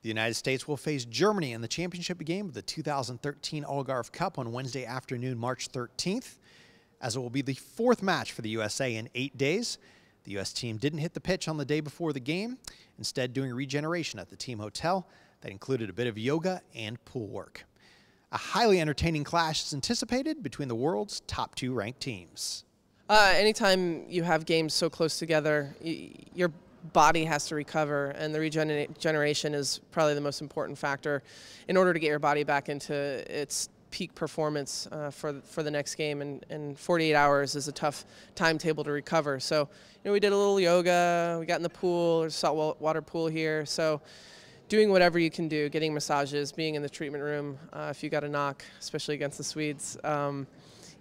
The United States will face Germany in the championship game of the 2013 Algarve Cup on Wednesday afternoon, March 13th, as it will be the fourth match for the USA in 8 days. The U.S. team didn't hit the pitch on the day before the game, instead doing regeneration at the team hotel that included a bit of yoga and pool work. A highly entertaining clash is anticipated between the world's top two ranked teams. Anytime you have games so close together, your body has to recover, and the regeneration is probably the most important factor in order to get your body back into its peak performance for the next game, and 48 hours is a tough timetable to recover. So, we did a little yoga, we got in the pool, there's a salt water pool here, so doing whatever you can do, getting massages, being in the treatment room if you got a knock, especially against the Swedes.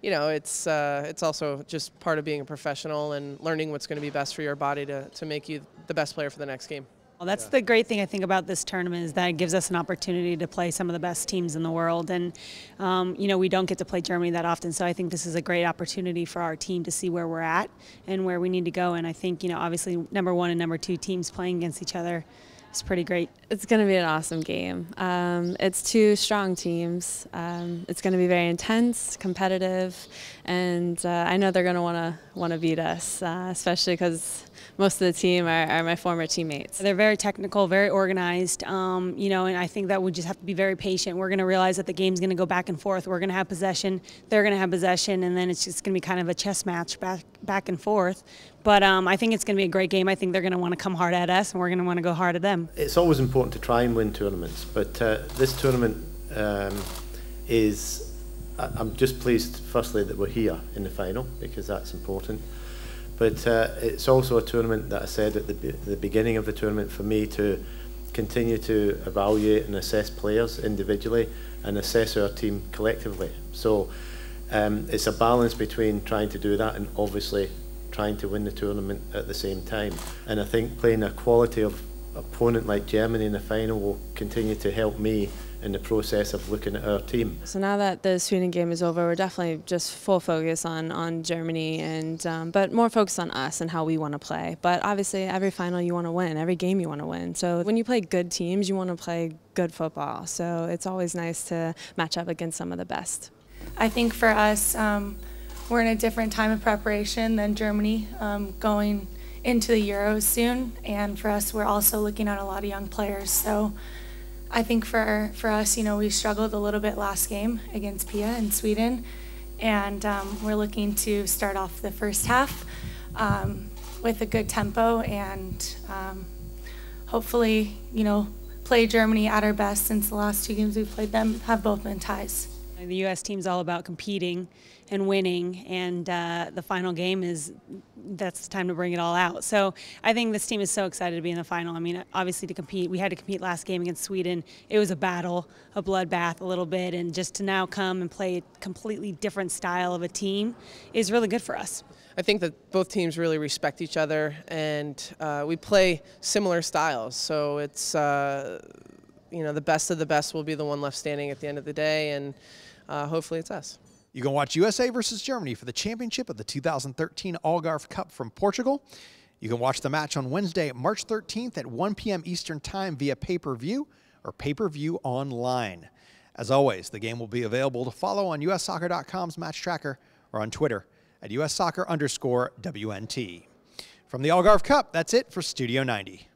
It's also just part of being a professional and learning what's going to be best for your body to make you the best player for the next game. Well, that's the great thing I think about this tournament, is that it gives us an opportunity to play some of the best teams in the world, and we don't get to play Germany that often, so I think this is a great opportunity for our team to see where we're at and where we need to go. And I think obviously #1 and #2 teams playing against each other, it's pretty great. It's going to be an awesome game. It's two strong teams. It's going to be very intense, competitive, and I know they're going to want to beat us, especially because most of the team are my former teammates. They're very technical, very organized, and I think that we just have to be very patient. We're going to realize that the game's going to go back and forth. We're going to have possession, they're going to have possession, and then it's just going to be kind of a chess match back and forth. But I think it's going to be a great game. I think they're going to want to come hard at us, and we're going to want to go hard at them. It's always important to try and win tournaments, but this tournament I'm just pleased, firstly, that we're here in the final, because that's important. But it's also a tournament that I said at the beginning of the tournament, for me to continue to evaluate and assess players individually and assess our team collectively. So it's a balance between trying to do that and obviously trying to win the tournament at the same time. And I think playing a quality of opponent like Germany in the final will continue to help me in the process of looking at our team. So now that the Sweden game is over, we're definitely just full focus on Germany, and but more focused on us and how we want to play. But obviously every final you want to win, every game you want to win. So when you play good teams, you want to play good football. So it's always nice to match up against some of the best. I think for us, we're in a different time of preparation than Germany, going into the Euros soon, and for us we're also looking at a lot of young players. So I think for us, we struggled a little bit last game against Pia in Sweden, and we're looking to start off the first half with a good tempo, and hopefully play Germany at our best, since the last two games we've played them have both been ties. The U.S. team's all about competing and winning, and the final game that's the time to bring it all out. So I think this team is so excited to be in the final. I mean, obviously to compete, we had to compete last game against Sweden. It was a battle, a bloodbath a little bit, and just to now come and play a completely different style of a team is really good for us. I think that both teams really respect each other, and we play similar styles. So it's the best of the best will be the one left standing at the end of the day, and hopefully it's us. You can watch USA versus Germany for the championship of the 2013 Algarve Cup from Portugal. You can watch the match on Wednesday, March 13th at 1 p.m. Eastern Time via pay-per-view or pay-per-view online. As always, the game will be available to follow on ussoccer.com's match tracker or on Twitter at ussoccer_WNT. From the Algarve Cup, that's it for Studio 90.